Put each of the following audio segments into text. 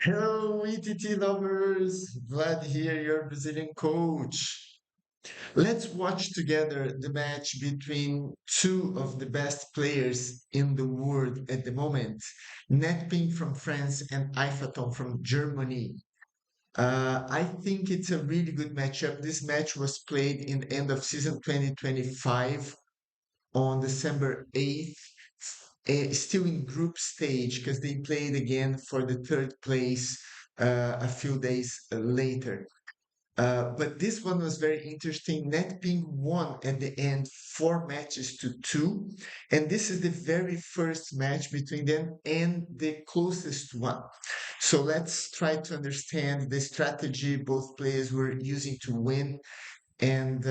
Hello, ETT lovers! Vlad here, your Brazilian coach. Let's watch together the match between two of the best players in the world at the moment, Natping from France and Aiphaton from Germany. I think it's a really good matchup. This match was played in the end of season 2025 on December 8th, still in group stage because they played again for the third place a few days later. But this one was very interesting. Netping won at the end 4 matches to 2. And this is the very first match between them and the closest one. So let's try to understand the strategy both players were using to win. And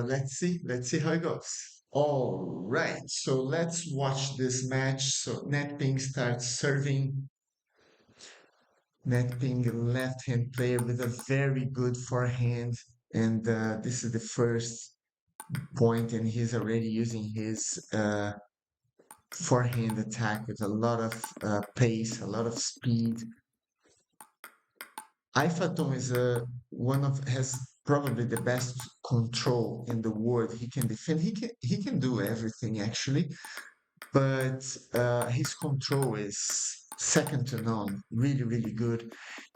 let's see how it goes. All right, so let's watch this match. So Netping starts serving. Natping, a left-hand player with a very good forehand, and this is the first point, and he's already using his forehand attack with a lot of pace, a lot of speed. Aiphaton is one of has probably the best control in the world. He can defend. He can do everything actually, but his control is second to none. Really, really good.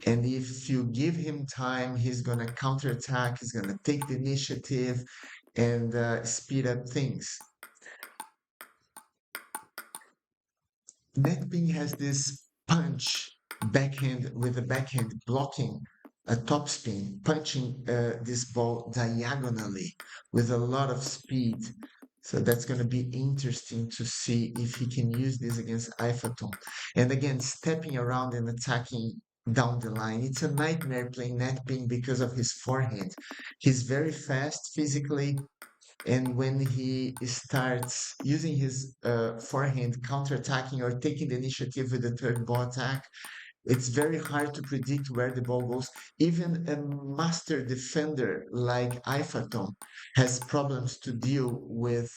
And if you give him time, he's gonna counterattack. He's gonna take the initiative and speed up things. Netping has this punch backhand with a backhand blocking a topspin, punching this ball diagonally with a lot of speed. So that's going to be interesting to see if he can use this against Aiphaton. And again, stepping around and attacking down the line. It's a nightmare playing Netping because of his forehand. He's very fast physically, and when he starts using his forehand counterattacking or taking the initiative with the third ball attack, it's very hard to predict where the ball goes. Even a master defender like Aiphaton has problems to deal with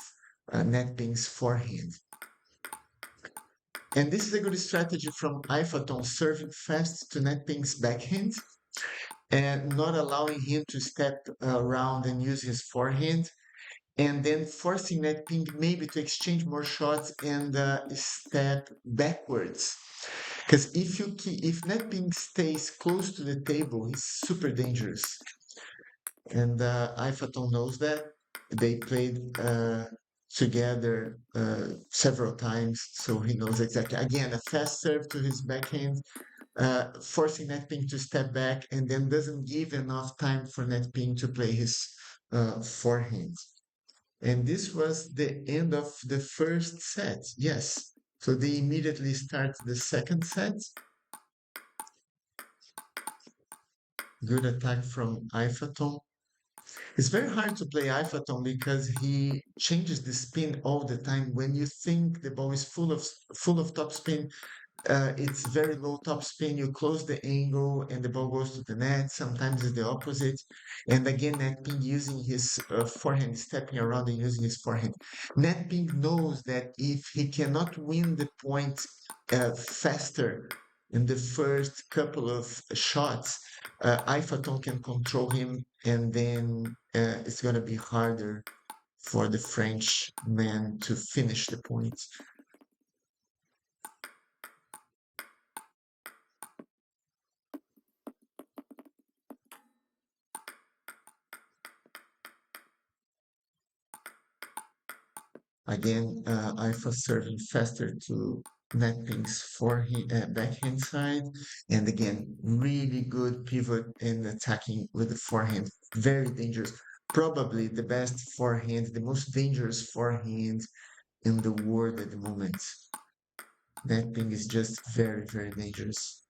Netping's forehand. And this is a good strategy from Aiphaton, serving fast to Netping's backhand and not allowing him to step around and use his forehand, and then forcing Netping maybe to exchange more shots and step backwards. Because if Netping stays close to the table, he's super dangerous. And Aiphaton knows that. They played together several times, so he knows exactly. Again, a fast serve to his backhand, forcing Netping to step back, and then doesn't give enough time for Netping to play his forehand. And this was the end of the first set. Yes. So they immediately start the second set. Good attack from Aiphaton. It's very hard to play Aiphaton because he changes the spin all the time. When you think the ball is full of top spin, it's very low top spin. You close the angle and the ball goes to the net. Sometimes it's the opposite. And again, Netping using his forehand, stepping around and using his forehand. Netping knows that if he cannot win the point faster in the first couple of shots, Aiphaton can control him, and then it's going to be harder for the French man to finish the points. Again, Alpha serving faster to Netping's forehand, backhand side. And again, really good pivot and attacking with the forehand. Very dangerous. Probably the best forehand, the most dangerous forehand in the world at the moment. Netping is just very, very dangerous.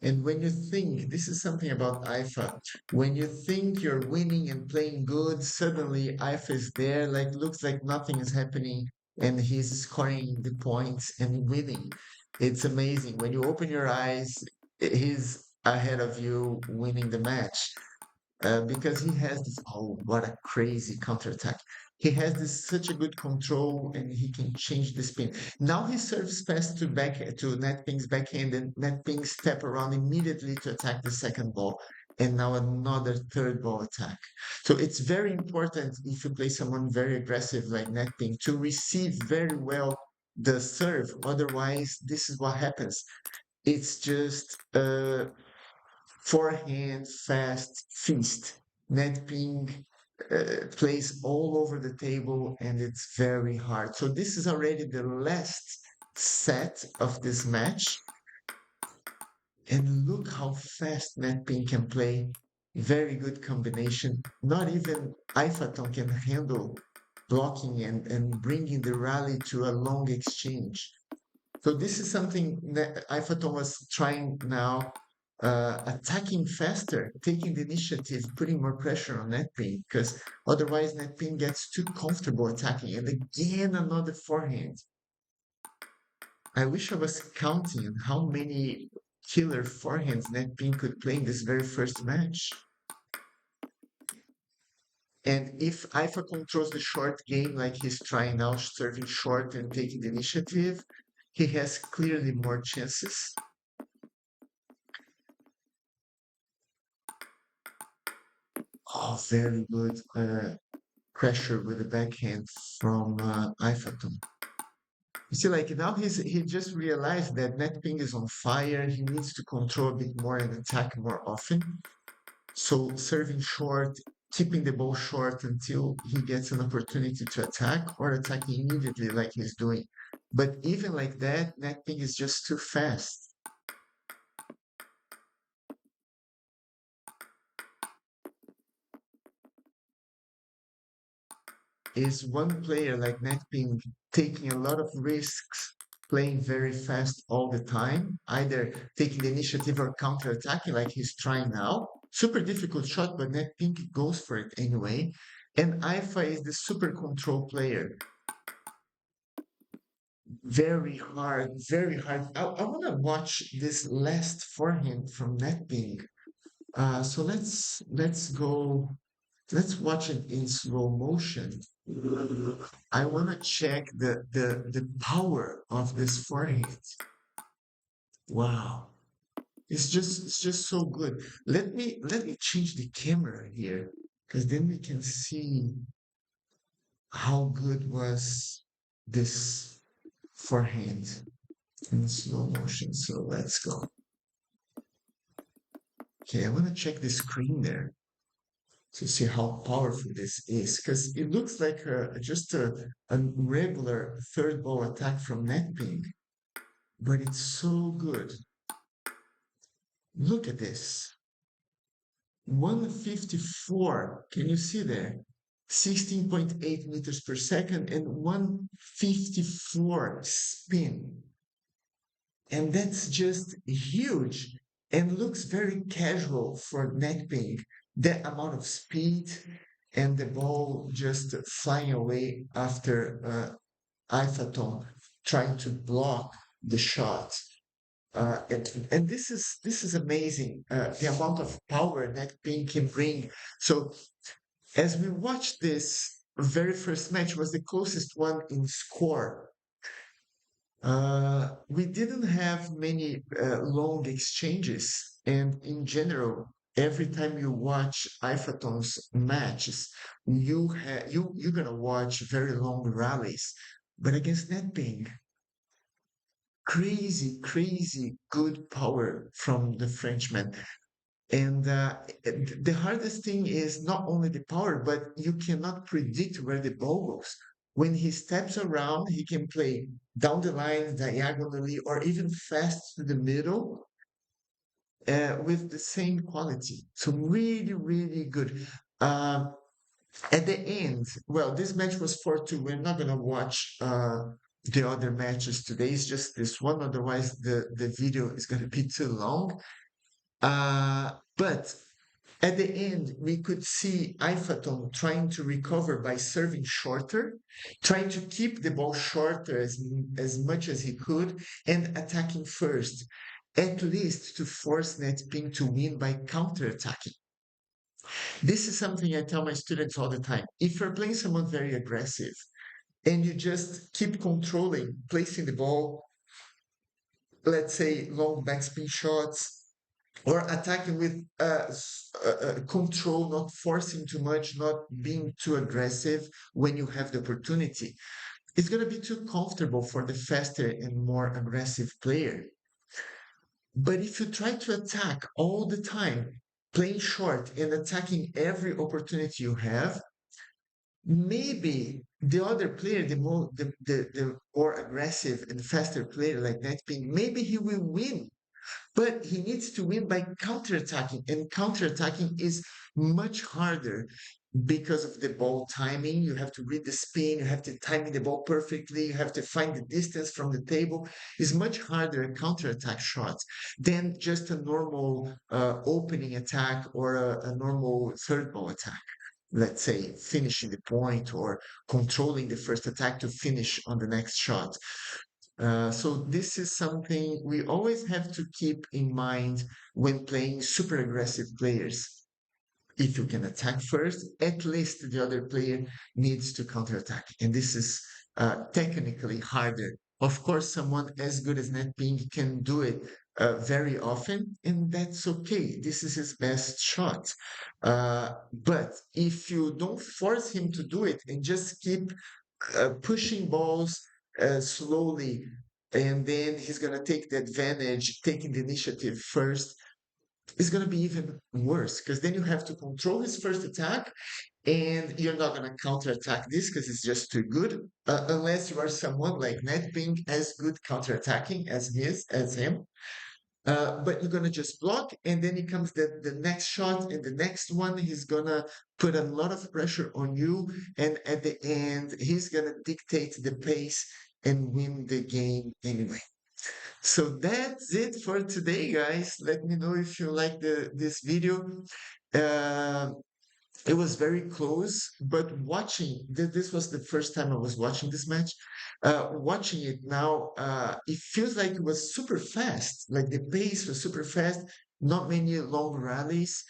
And when you think, this is something about IFA, when you think you're winning and playing good, suddenly IFA is there, like looks like nothing is happening, and he's scoring the points and winning. It's amazing. When you open your eyes, he's ahead of you winning the match because he has this, oh, what a crazy counterattack. He has this such a good control and he can change the spin. Now he serves fast to Natping's backhand and Natping step around immediately to attack the second ball. And now another third ball attack. So it's very important if you play someone very aggressive like Natping to receive very well the serve. Otherwise, this is what happens. It's just forehand fast feast. Netping plays all over the table and it's very hard. So this is already the last set of this match. And look how fast Netping can play. Very good combination. Not even Aiphaton can handle blocking and bringing the rally to a long exchange. So this is something that Aiphaton was trying now, attacking faster, taking the initiative, putting more pressure on Netping, because otherwise Netping gets too comfortable attacking. And again, another forehand. I wish I was counting how many killer forehands Netping could play in this very first match. And if Ifa controls the short game like he's trying now, serving short and taking the initiative, he has clearly more chances. Oh, very good pressure with the backhand from Aiphaton. You see, like now he just realized that Netping is on fire. He needs to control a bit more and attack more often. So serving short, keeping the ball short until he gets an opportunity to attack or attacking immediately like he's doing. But even like that, Netping is just too fast. Is one player like Natping taking a lot of risks, playing very fast all the time, either taking the initiative or counter-attacking like he's trying now. Super difficult shot, but Natping goes for it anyway. And Aifa is the super control player. Very hard, very hard. I want to watch this last forehand from Natping. So let's go. Let's watch it in slow motion. I want to check the power of this forehand. Wow. It's just so good. Let me change the camera here because then we can see how good was this forehand in slow motion. So let's go. Okay, I want to check the screen there to see how powerful this is because it looks like just a regular third ball attack from Netping, but it's so good. Look at this. 154. Can you see there? 16.8 meters per second and 154 spin. And that's just huge and looks very casual for Netping. That amount of speed and the ball just flying away after Aiphaton trying to block the shot. And this is amazing. The amount of power that Ping can bring. So as we watched this very first match was the closest one in score. We didn't have many long exchanges, and in general, every time you watch Aiphaton's matches, you're gonna watch very long rallies. But against Netping, crazy, crazy good power from the Frenchman. And the hardest thing is not only the power, but you cannot predict where the ball goes. When he steps around, he can play down the line, diagonally, or even fast to the middle with the same quality. So really, really good. Uh, at the end, well, this match was 4-2. We're not going to watch the other matches today. It's just this one. Otherwise, the video is going to be too long. But at the end, we could see Aiphaton trying to recover by serving shorter, trying to keep the ball shorter as much as he could, and attacking first, at least to force Netping to win by counter-attacking. This is something I tell my students all the time. If you're playing someone very aggressive and you just keep controlling, placing the ball, let's say long backspin shots, or attacking with control, not forcing too much, not being too aggressive when you have the opportunity, it's going to be too comfortable for the faster and more aggressive player. But if you try to attack all the time, playing short and attacking every opportunity you have, maybe the other player, the more aggressive and faster player like Natping, maybe he will win, but he needs to win by counterattacking, and counterattacking is much harder because of the ball timing. You have to read the spin, you have to time the ball perfectly, you have to find the distance from the table. It's much harder a counterattack shot than just a normal opening attack or a normal third ball attack. Let's say finishing the point or controlling the first attack to finish on the next shot. So this is something we always have to keep in mind when playing super aggressive players. If you can attack first, at least the other player needs to counterattack. And this is technically harder. Of course, someone as good as Netping can do it very often, and that's okay. This is his best shot. But if you don't force him to do it and just keep pushing balls slowly, and then he's going to take the advantage, taking the initiative first, it's going to be even worse because then you have to control his first attack and you're not going to counterattack this because it's just too good unless you are someone like Netping as good counterattacking as he is, as him. But you're gonna just block, and then it comes the next shot, and the next one he's gonna put a lot of pressure on you, and at the end he's gonna dictate the pace and win the game anyway. So that's it for today, guys. Let me know if you like this video. Uh, it was very close, but watching this was the first time I was watching this match. Watching it now, it feels like it was super fast. Like the pace was super fast. Not many long rallies,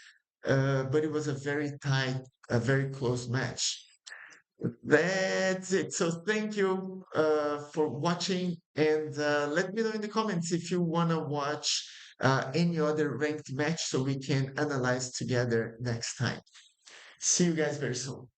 but it was a very tight, a very close match. That's it. So thank you for watching, and let me know in the comments if you want to watch any other ranked match so we can analyze together next time. See you guys very soon.